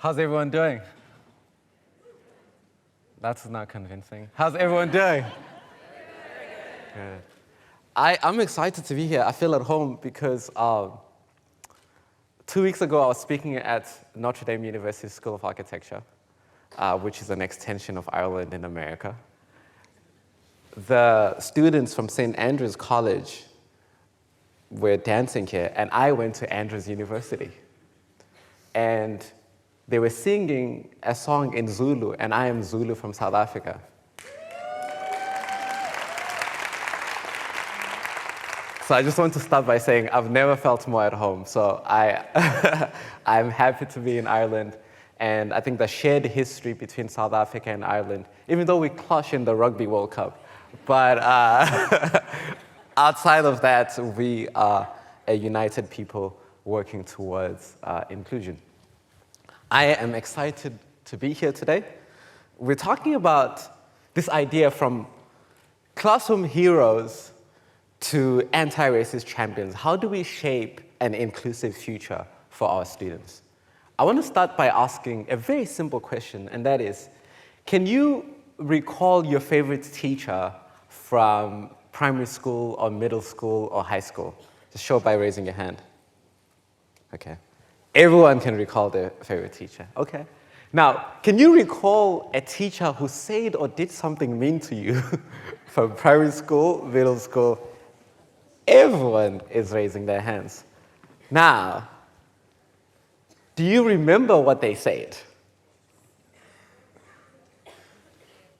How's everyone doing? That's not convincing. How's everyone doing? Good. I'm excited to be here. I feel at home because 2 weeks ago I was speaking at Notre Dame University School of Architecture, which is an extension of Ireland in America. The students from St. Andrew's College were dancing here, and I went to Andrews University. And they were singing a song in Zulu, and I am Zulu from South Africa. So I just want to start by saying I've never felt more at home. So I'm happy to be in Ireland. And I think the shared history between South Africa and Ireland, even though we clash in the Rugby World Cup, but outside of that, we are a united people working towards inclusion. I am excited to be here today. We're talking about this idea from classroom heroes to anti-racist champions. How do we shape an inclusive future for our students? I want to start by asking a very simple question, and that is, can you recall your favorite teacher from primary school or middle school or high school? Just show by raising your hand. Okay. Everyone can recall their favorite teacher. Okay. Now, can you recall a teacher who said or did something mean to you from primary school, middle school? Everyone is raising their hands. Now, do you remember what they said?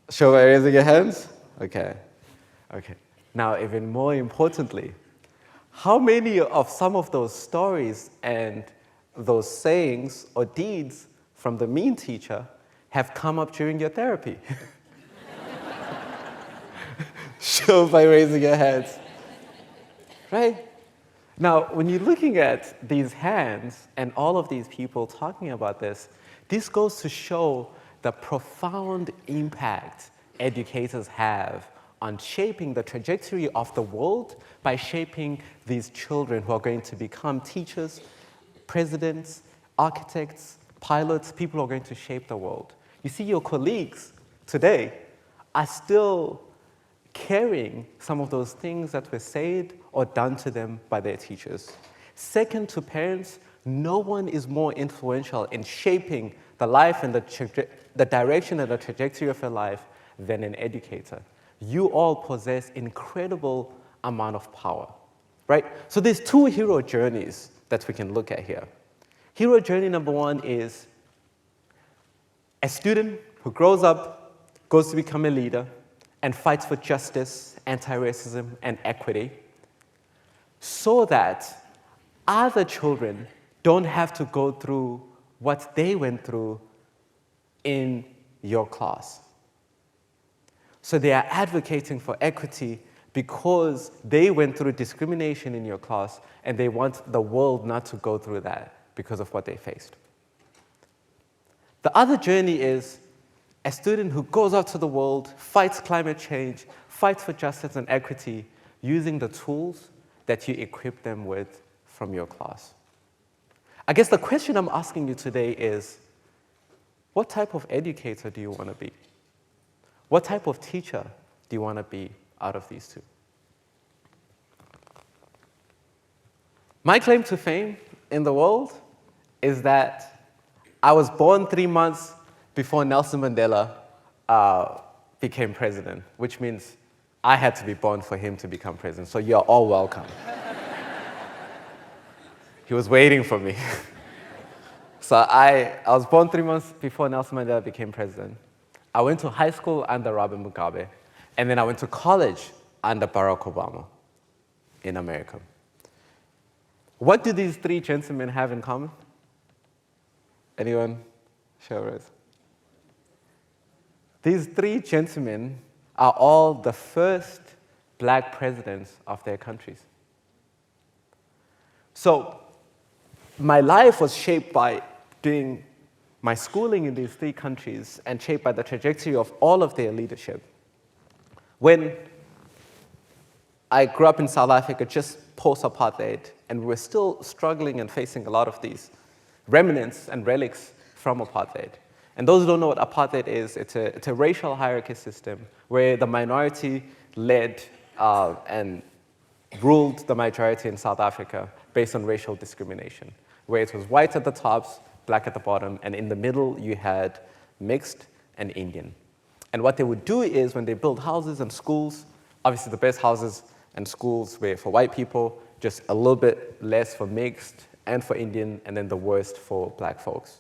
Show by raising your hands? Okay. Okay. Now, even more importantly, how many of some of those stories and those sayings or deeds from the mean teacher have come up during your therapy? Show by raising your hands. Right? Now, when you're looking at these hands and all of these people talking about this goes to show the profound impact educators have on shaping the trajectory of the world by shaping these children who are going to become teachers, presidents, architects, pilots, people who are going to shape the world. You see, your colleagues today are still carrying some of those things that were said or done to them by their teachers. Second to parents, no one is more influential in shaping the life and the direction and the trajectory of your life than an educator. You all possess incredible amount of power, right? So there's two hero journeys that we can look at here. Hero journey number one is a student who grows up, goes to become a leader, and fights for justice, anti-racism, and equity so that other children don't have to go through what they went through in your class. So they are advocating for equity because they went through discrimination in your class and they want the world not to go through that because of what they faced. The other journey is a student who goes out to the world, fights climate change, fights for justice and equity using the tools that you equip them with from your class. I guess the question I'm asking you today is, what type of educator do you want to be? What type of teacher do you want to be out of these two? My claim to fame in the world is that I was born 3 months before Nelson Mandela became president, which means I had to be born for him to become president. So you're all welcome. He was waiting for me. So I was born 3 months before Nelson Mandela became president. I went to high school under Robert Mugabe, and then I went to college under Barack Obama in America. What do these three gentlemen have in common? Anyone? Show us. These three gentlemen are all the first black presidents of their countries. So my life was shaped by doing my schooling in these three countries and shaped by the trajectory of all of their leadership. When I grew up in South Africa just post-apartheid, and we were still struggling and facing a lot of these remnants and relics from apartheid. And those who don't know what apartheid is, it's a racial hierarchy system where the minority led and ruled the majority in South Africa based on racial discrimination, where it was white at the tops, black at the bottom, and in the middle you had mixed and Indian. And what they would do is when they build houses and schools, obviously the best houses and schools were for white people, just a little bit less for mixed and for Indian, and then the worst for black folks.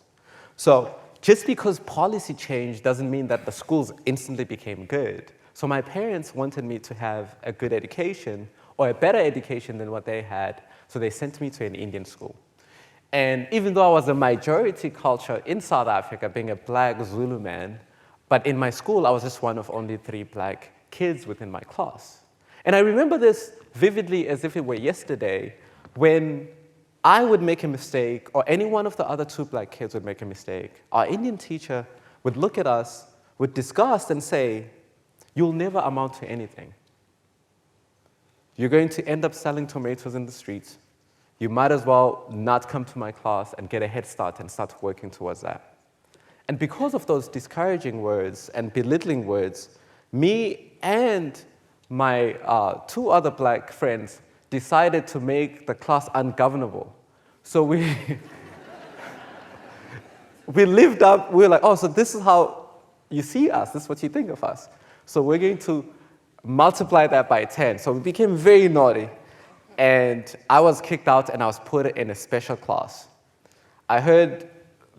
So just because policy changed doesn't mean that the schools instantly became good. So my parents wanted me to have a good education or a better education than what they had, so they sent me to an Indian school. And even though I was a majority culture in South Africa, being a black Zulu man, but in my school, I was just one of only 3 black kids within my class. And I remember this vividly as if it were yesterday, when I would make a mistake, or any one of the other 2 black kids would make a mistake. Our Indian teacher would look at us with disgust and say, "You'll never amount to anything. You're going to end up selling tomatoes in the streets. You might as well not come to my class and get a head start and start working towards that." And because of those discouraging words and belittling words, me and my 2 other black friends decided to make the class ungovernable. So we lived up, we were like, "Oh, so this is how you see us, this is what you think of us. So we're going to multiply that by 10. So we became very naughty. And I was kicked out and I was put in a special class. I heard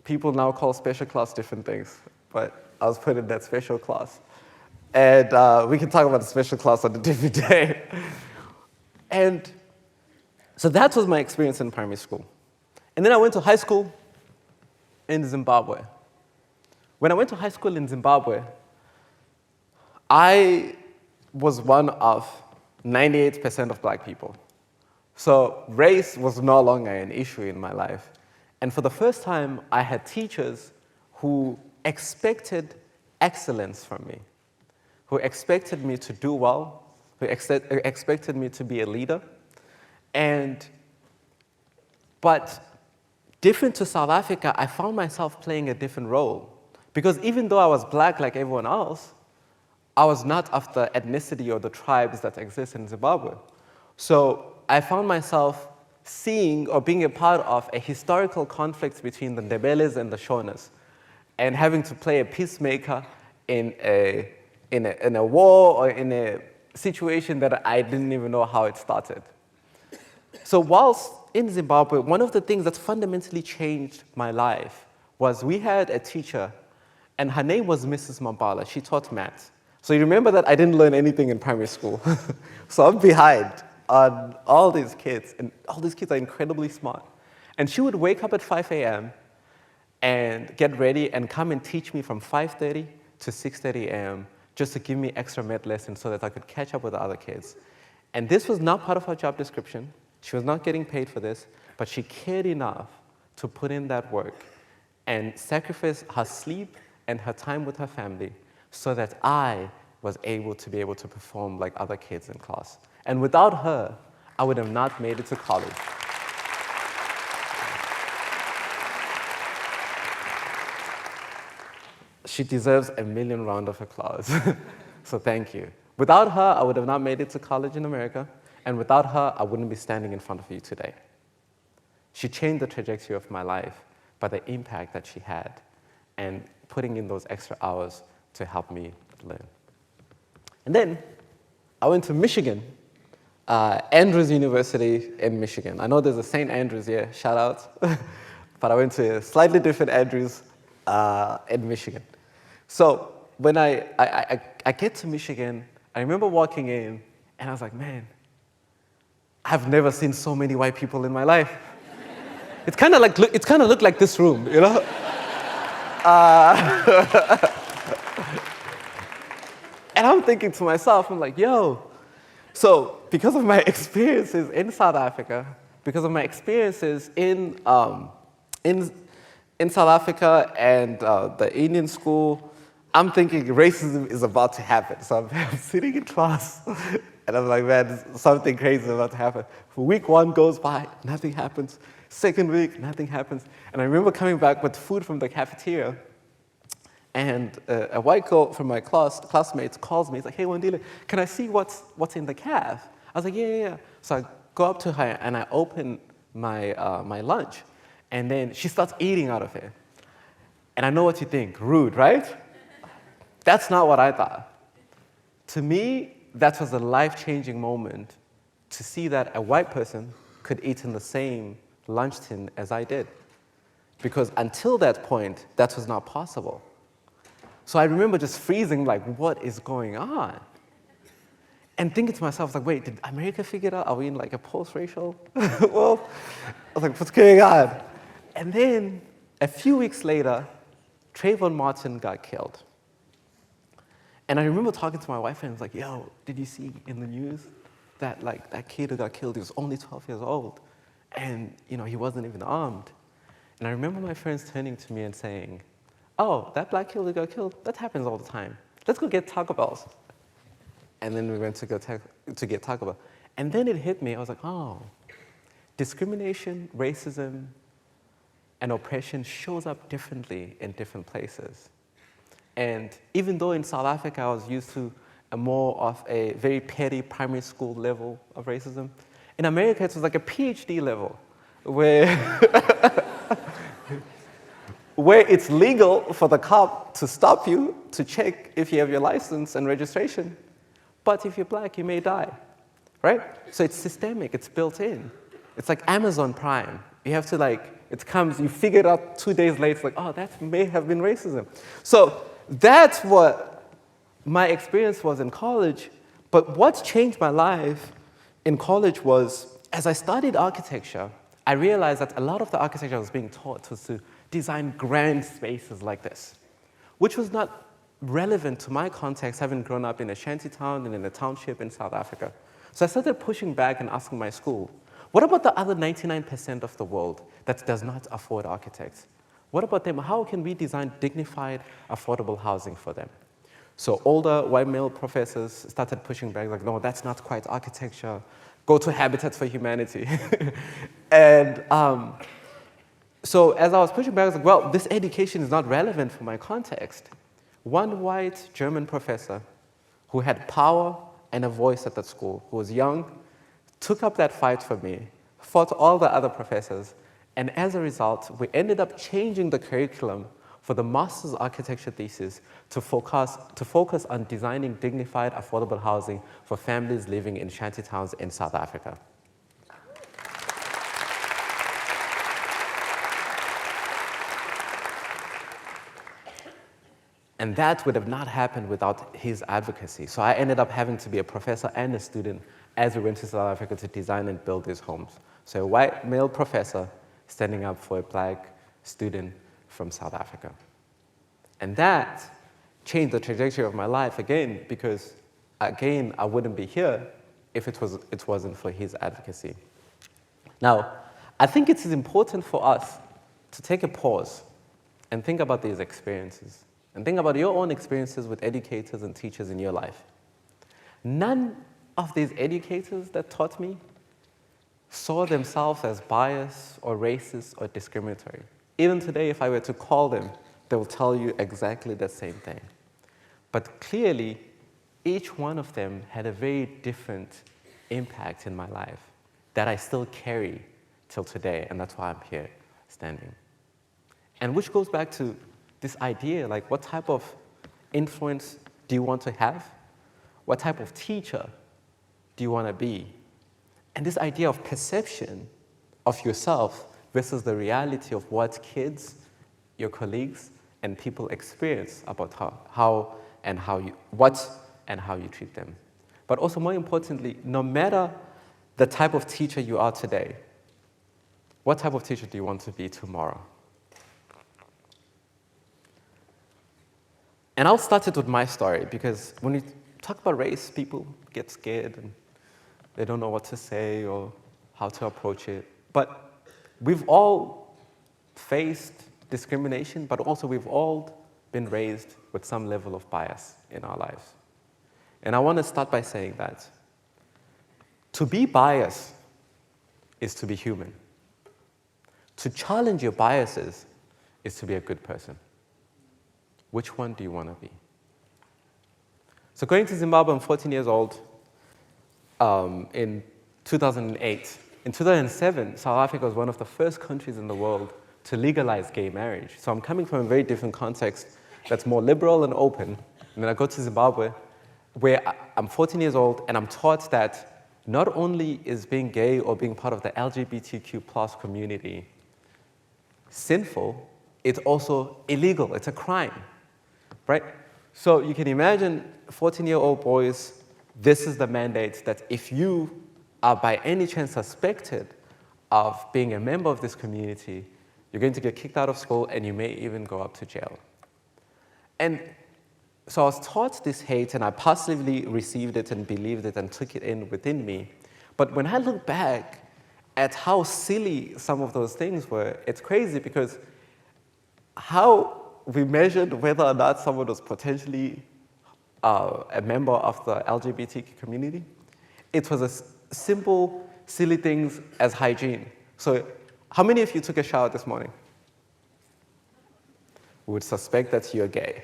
people now call special class different things, but I was put in that special class. And we can talk about the special class on a different day. And so that was my experience in primary school. And then I went to high school in Zimbabwe. When I went to high school in Zimbabwe, I was one of 98% of black people. So race was no longer an issue in my life. And for the first time, I had teachers who expected excellence from me, who expected me to do well, who expected me to be a leader. But different to South Africa, I found myself playing a different role. Because even though I was black like everyone else, I was not of the ethnicity or the tribes that exist in Zimbabwe. So I found myself seeing or being a part of a historical conflict between the Ndebeles and the Shonas, and having to play a peacemaker in a war or in a situation that I didn't even know how it started. So whilst in Zimbabwe, one of the things that fundamentally changed my life was we had a teacher, and her name was Mrs. Mambala. She taught maths. So you remember that I didn't learn anything in primary school. So I'm behind on all these kids, and all these kids are incredibly smart. And she would wake up at 5 a.m. and get ready and come and teach me from 5:30 to 6:30 a.m. just to give me extra math lessons so that I could catch up with the other kids. And this was not part of her job description. She was not getting paid for this, but she cared enough to put in that work and sacrifice her sleep and her time with her family so that I was able to perform like other kids in class. And without her, I would have not made it to college. She deserves a million rounds of applause. So thank you. Without her, I would have not made it to college in America. And without her, I wouldn't be standing in front of you today. She changed the trajectory of my life by the impact that she had and putting in those extra hours to help me learn. And then I went to Michigan, Andrews University in Michigan. I know there's a St. Andrews here, shout out. But I went to a slightly different Andrews in Michigan. So when I get to Michigan, I remember walking in and I was like, man, I've never seen so many white people in my life. It's kind of looked like this room, you know? And I'm thinking to myself, I'm like, yo. So because of my experiences in South Africa, because of my experiences in South Africa and the Indian school, I'm thinking racism is about to happen. So I'm sitting in class, and I'm like, man, something crazy is about to happen. Week 1 goes by, nothing happens. Second week, nothing happens. And I remember coming back with food from the cafeteria, and a white girl from my classmates calls me. It's like, hey, Wandile, can I see what's in the caf? I was like, yeah. So I go up to her, and I open my lunch, and then she starts eating out of it. And I know what you think, rude, right? That's not what I thought. To me, that was a life-changing moment to see that a white person could eat in the same lunch tin as I did. Because until that point, that was not possible. So I remember just freezing, like, what is going on? And thinking to myself, like, wait, did America figure it out? Are we in like a post-racial world? I was like, what's going on? And then a few weeks later, Trayvon Martin got killed. And I remember talking to my wife, and I was like, yo, did you see in the news that like that kid who got killed, he was only 12 years old, and he wasn't even armed. And I remember my friends turning to me and saying, oh, that black kid who got killed, that happens all the time. Let's go get Taco Bells. And then we went to get Taco Bell. And then it hit me, I was like, oh, discrimination, racism, and oppression shows up differently in different places. And even though in South Africa I was used to more of a very petty primary school level of racism, in America it was like a PhD level, where, where it's legal for the cop to stop you to check if you have your license and registration. But if you're black, you may die, right? So it's systemic, it's built in. It's like Amazon Prime. You have to it comes, you figure it out 2 days later, it's like, oh, that may have been racism. So that's what my experience was in college. But what changed my life in college was, as I studied architecture, I realized that a lot of the architecture I was being taught was to design grand spaces like this, which was not relevant to my context, having grown up in a shanty town and in a township in South Africa. So I started pushing back and asking my school, what about the other 99% of the world that does not afford architects? What about them? How can we design dignified, affordable housing for them? So older white male professors started pushing back, like, no, that's not quite architecture. Go to Habitat for Humanity. And so as I was pushing back, I was like, well, this education is not relevant for my context. One white German professor who had power and a voice at that school, who was young, took up that fight for me, fought all the other professors, and as a result, we ended up changing the curriculum for the master's architecture thesis to focus on designing dignified, affordable housing for families living in shanty towns in South Africa. And that would have not happened without his advocacy. So I ended up having to be a professor and a student as we went to South Africa to design and build these homes. So a white male professor standing up for a black student from South Africa. And that changed the trajectory of my life again, because again, I wouldn't be here if it wasn't for his advocacy. Now, I think it is important for us to take a pause and think about these experiences, and think about your own experiences with educators and teachers in your life. None of these educators that taught me saw themselves as biased or racist or discriminatory. Even today, if I were to call them, they will tell you exactly the same thing. But clearly, each one of them had a very different impact in my life that I still carry till today, and that's why I'm here standing. And which goes back to this idea, like, what type of influence do you want to have? What type of teacher do you want to be? And this idea of perception of yourself versus the reality of what kids, your colleagues, and people experience about how you treat them. But also, more importantly, no matter the type of teacher you are today, what type of teacher do you want to be tomorrow? And I'll start it with my story, because when we talk about race, people get scared and they don't know what to say or how to approach it. But we've all faced discrimination, but also we've all been raised with some level of bias in our lives. And I want to start by saying that to be biased is to be human. To challenge your biases is to be a good person. Which one do you want to be? So going to Zimbabwe, I'm 14 years old, in 2008. In 2007, South Africa was one of the first countries in the world to legalize gay marriage. So I'm coming from a very different context that's more liberal and open. And then I go to Zimbabwe, where I'm 14 years old, and I'm taught that not only is being gay or being part of the LGBTQ plus community sinful, it's also illegal. It's a crime, right? So you can imagine 14-year-old boys, this is the mandate that if you are by any chance suspected of being a member of this community, you're going to get kicked out of school and you may even go up to jail. And so I was taught this hate and I passively received it and believed it and took it in within me. But when I look back at how silly some of those things were, it's crazy because how we measured whether or not someone was potentially a member of the LGBTQ community, it was as simple, silly things as hygiene. So how many of you took a shower this morning? We would suspect that you're gay.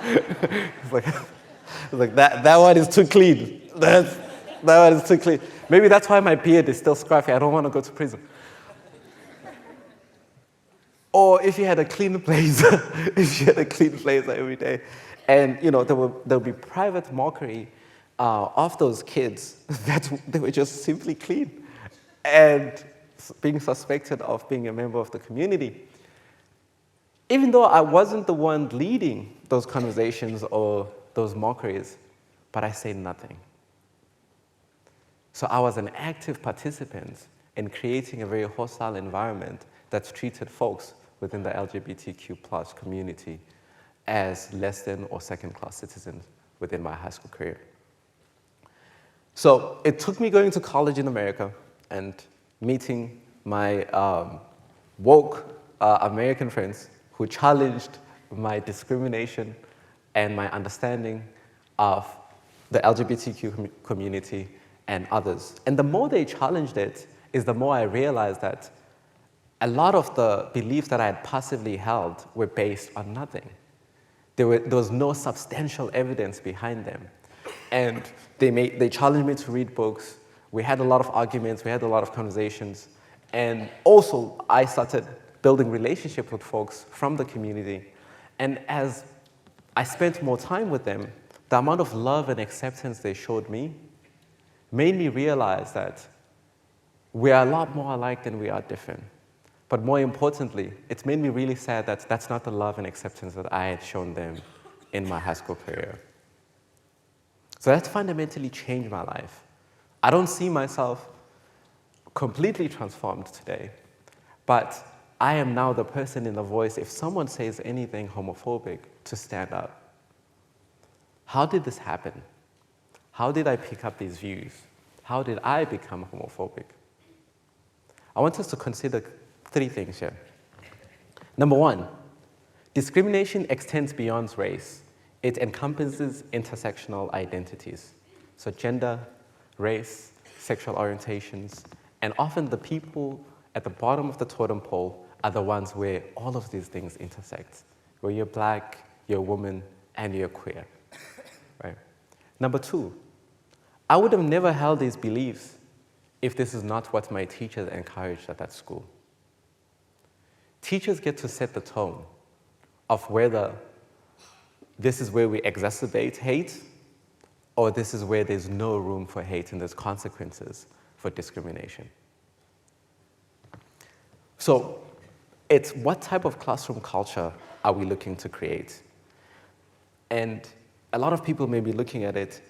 It's like that one is too clean. That one is too clean. Maybe that's why my beard is still scruffy. I don't want to go to prison. Or if you had a clean blazer, every day, and there would be private mockery of those kids that they were just simply clean and being suspected of being a member of the community. Even though I wasn't the one leading those conversations or those mockeries, but I say nothing. So I was an active participant in creating a very hostile environment that's treated folks within the LGBTQ plus community as less than or second-class citizens within my high school career. So it took me going to college in America and meeting my woke American friends who challenged my discrimination and my understanding of the LGBTQ community and others. And the more they challenged it, is the more I realized that a lot of the beliefs that I had passively held were based on nothing. There was no substantial evidence behind them. And they challenged me to read books. We had a lot of arguments, we had a lot of conversations. And also, I started building relationships with folks from the community. And as I spent more time with them, the amount of love and acceptance they showed me made me realize that we are a lot more alike than we are different. But more importantly, it's made me really sad that that's not the love and acceptance that I had shown them in my high school career. So that fundamentally changed my life. I don't see myself completely transformed today, but I am now the person in the voice, if someone says anything homophobic, to stand up. How did this happen? How did I pick up these views? How did I become homophobic? I want us to consider 3 things here. Number 1, discrimination extends beyond race. It encompasses intersectional identities. So gender, race, sexual orientations, and often the people at the bottom of the totem pole are the ones where all of these things intersect, where you're black, you're a woman, and you're queer, right? Number 2, I would have never held these beliefs if this is not what my teachers encouraged at that school. Teachers get to set the tone of whether this is where we exacerbate hate or this is where there's no room for hate and there's consequences for discrimination. So it's what type of classroom culture are we looking to create? And a lot of people may be looking at it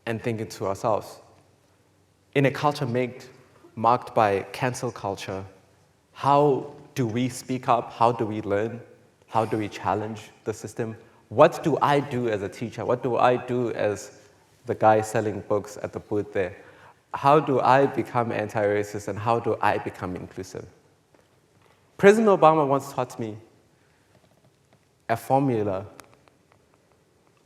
and thinking to ourselves, in a culture marked by cancel culture, how do we speak up? How do we learn? How do we challenge the system? What do I do as a teacher? What do I do as the guy selling books at the booth there? How do I become anti-racist and how do I become inclusive? President Obama once taught me a formula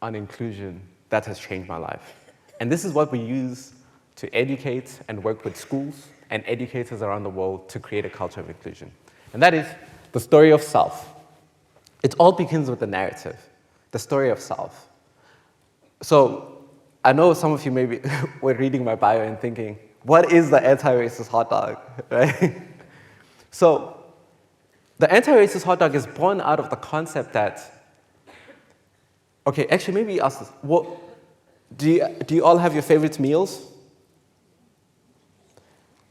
on inclusion that has changed my life. And this is what we use to educate and work with schools and educators around the world to create a culture of inclusion. And that is the story of self. It all begins with the narrative, the story of self. So I know some of you maybe were reading my bio and thinking, what is the anti-racist hot dog, right? So the anti-racist hot dog is born out of the concept that, okay, actually maybe ask this, do you all have your favorite meals?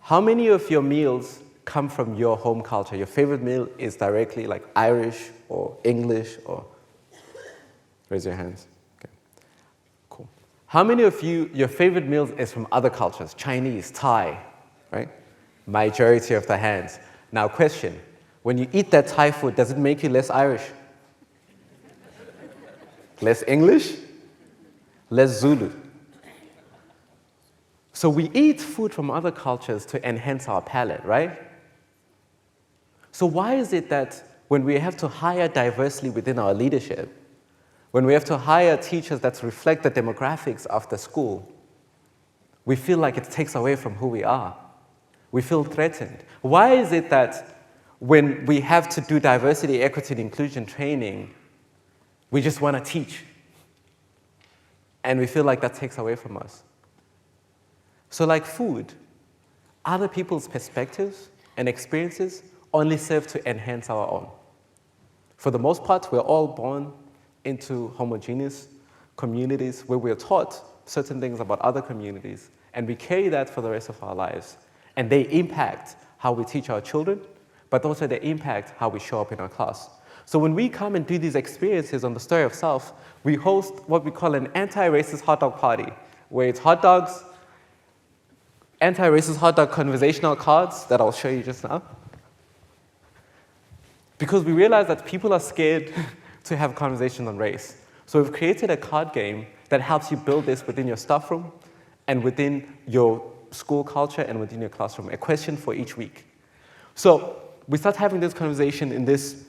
How many of your meals come from your home culture? Your favorite meal is directly like Irish or English or, raise your hands. Okay, cool. How many of you, your favorite meals is from other cultures, Chinese, Thai, right? Majority of the hands. Now question, when you eat that Thai food, does it make you less Irish? Less English? Less Zulu? So we eat food from other cultures to enhance our palate, right? So why is it that when we have to hire diversely within our leadership, when we have to hire teachers that reflect the demographics of the school, we feel like it takes away from who we are? We feel threatened. Why is it that when we have to do diversity, equity, and inclusion training, we just want to teach? And we feel like that takes away from us. So like food, other people's perspectives and experiences only serve to enhance our own. For the most part, we're all born into homogeneous communities where we're taught certain things about other communities, and we carry that for the rest of our lives. And they impact how we teach our children, but also they impact how we show up in our class. So when we come and do these experiences on the story of self, we host what we call an anti-racist hot dog party, where it's hot dogs, anti-racist hot dog conversational cards that I'll show you just now. Because we realize that people are scared to have conversations on race. So we've created a card game that helps you build this within your staff room and within your school culture and within your classroom, a question for each week. So we start having this conversation in this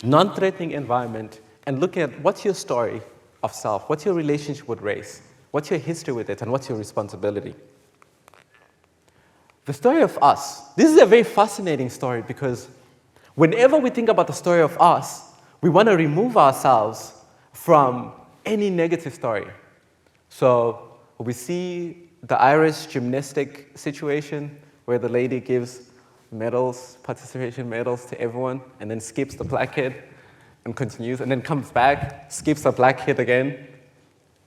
non-threatening environment and looking at what's your story of self, what's your relationship with race, what's your history with it, and what's your responsibility. The story of us. This is a very fascinating story because whenever we think about the story of us, we want to remove ourselves from any negative story. So we see the Irish gymnastic situation where the lady gives medals, participation medals to everyone, and then skips the black kid and continues, and then comes back, skips the black kid again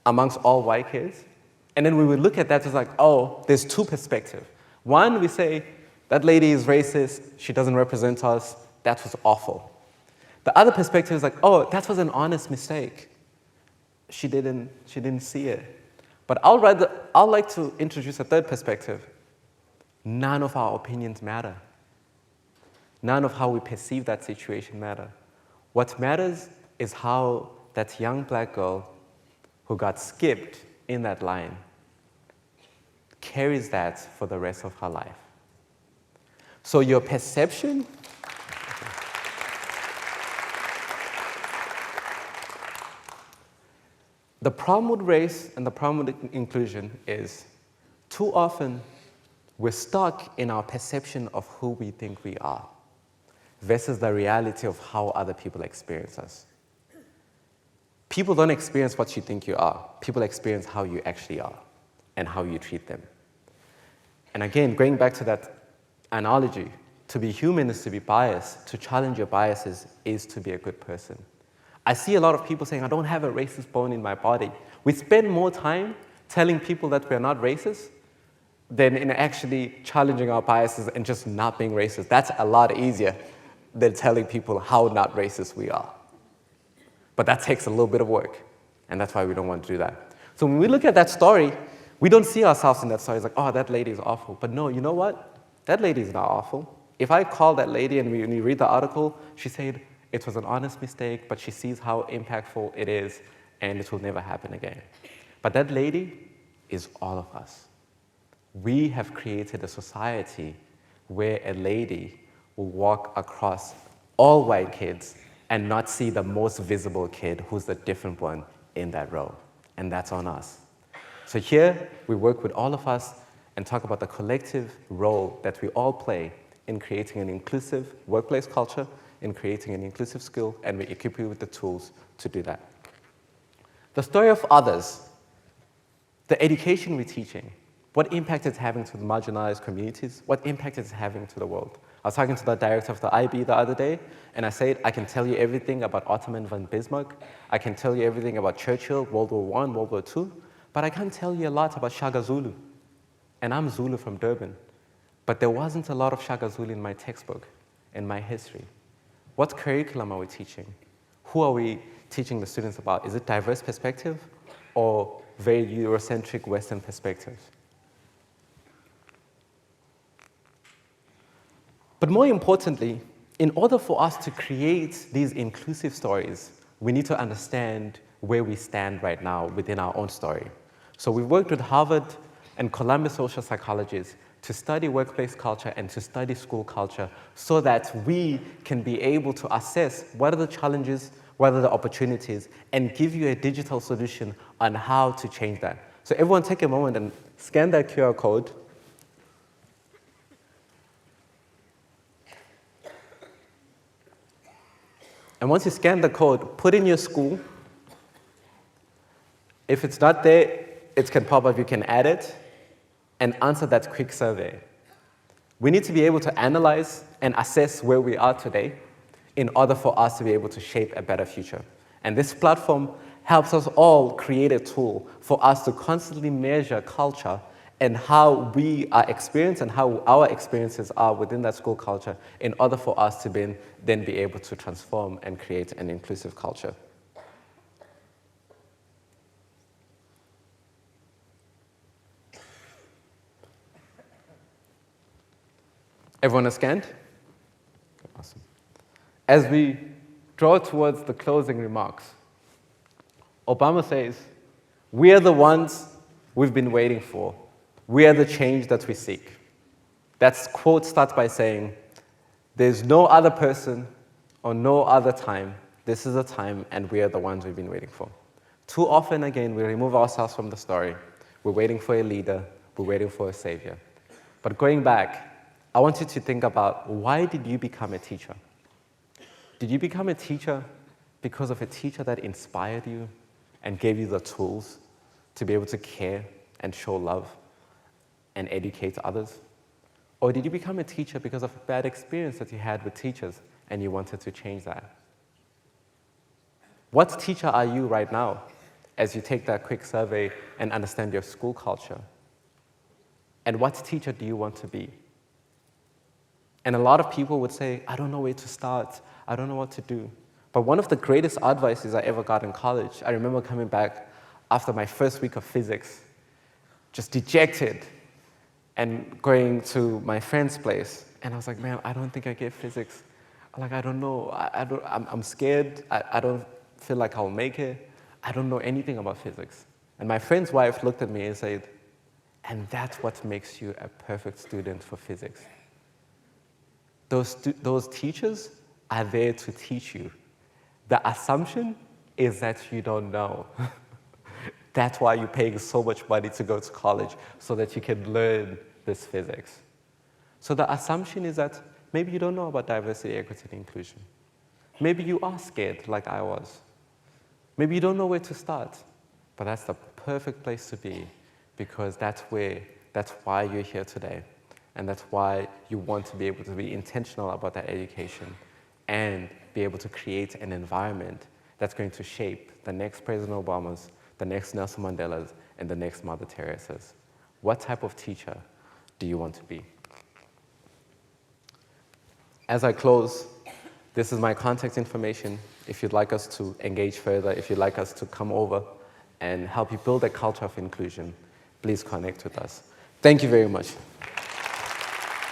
amongst all white kids. And then we would look at that as like, oh, there's two perspectives. One, we say, that lady is racist, she doesn't represent us, that was awful. The other perspective is like, oh, that was an honest mistake. She didn't see it. But I'd like to introduce a third perspective. None of our opinions matter. None of how we perceive that situation matter. What matters is how that young black girl who got skipped in that line carries that for the rest of her life. So your perception the problem with race and the problem with inclusion is too often we're stuck in our perception of who we think we are versus the reality of how other people experience us. People don't experience what you think you are. People experience how you actually are and how you treat them. And again, going back to that analogy, to be human is to be biased. To challenge your biases is to be a good person. I see a lot of people saying, I don't have a racist bone in my body. We spend more time telling people that we're not racist than in actually challenging our biases and just not being racist. That's a lot easier than telling people how not racist we are. But that takes a little bit of work, and that's why we don't want to do that. So when we look at that story, we don't see ourselves in that story. It's like, oh, that lady is awful. But no, you know what? That lady is not awful. If I call that lady and when you read the article, she said it was an honest mistake, but she sees how impactful it is, and it will never happen again. But that lady is all of us. We have created a society where a lady will walk across all white kids and not see the most visible kid who's the different one in that row. And that's on us. So here, we work with all of us and talk about the collective role that we all play in creating an inclusive workplace culture, in creating an inclusive skill, and we equip you with the tools to do that. The story of others, the education we're teaching, what impact it's having to the marginalized communities, what impact it's having to the world. I was talking to the director of the IB the other day, and I said, I can tell you everything about Ottoman von Bismarck, I can tell you everything about Churchill, World War I, World War II, but I can't tell you a lot about Shaka Zulu. And I'm Zulu from Durban, but there wasn't a lot of Shaka Zulu in my textbook, in my history. What curriculum are we teaching? Who are we teaching the students about? Is it diverse perspective or very Eurocentric Western perspective? But more importantly, in order for us to create these inclusive stories, we need to understand where we stand right now within our own story. So we've worked with Harvard and Columbia social psychologists to study workplace culture and to study school culture so that we can be able to assess what are the challenges, what are the opportunities, and give you a digital solution on how to change that. So everyone take a moment and scan that QR code. And once you scan the code, put in your school. If it's not there, it can pop up, you can add it, and answer that quick survey. We need to be able to analyze and assess where we are today in order for us to be able to shape a better future. And this platform helps us all create a tool for us to constantly measure culture and how we are experienced and how our experiences are within that school culture in order for us to then be able to transform and create an inclusive culture. Everyone has scanned? Awesome. As we draw towards the closing remarks, Obama says, we are the ones we've been waiting for. We are the change that we seek. That quote starts by saying, there's no other person or no other time. This is the time, and we are the ones we've been waiting for. Too often, again, we remove ourselves from the story. We're waiting for a leader. We're waiting for a savior. But going back, I want you to think about, why did you become a teacher? Did you become a teacher because of a teacher that inspired you and gave you the tools to be able to care and show love and educate others? Or did you become a teacher because of a bad experience that you had with teachers and you wanted to change that? What teacher are you right now as you take that quick survey and understand your school culture? And what teacher do you want to be? And a lot of people would say, I don't know where to start. I don't know what to do. But one of the greatest advices I ever got in college, I remember coming back after my first week of physics, just dejected, and going to my friend's place. And I was like, man, I don't think I get physics. Like, I don't know. I'm scared. I don't feel like I'll make it. I don't know anything about physics. And my friend's wife looked at me and said, and that's what makes you a perfect student for physics. Those teachers are there to teach you. The assumption is that you don't know. That's why you're paying so much money to go to college, so that you can learn this physics. So the assumption is that maybe you don't know about diversity, equity, and inclusion. Maybe you are scared, like I was. Maybe you don't know where to start, but that's the perfect place to be, because that's why you're here today. And that's why you want to be able to be intentional about that education and be able to create an environment that's going to shape the next President Obamas, the next Nelson Mandelas, and the next Mother Teresa's. What type of teacher do you want to be? As I close, this is my contact information. If you'd like us to engage further, if you'd like us to come over and help you build a culture of inclusion, please connect with us. Thank you very much.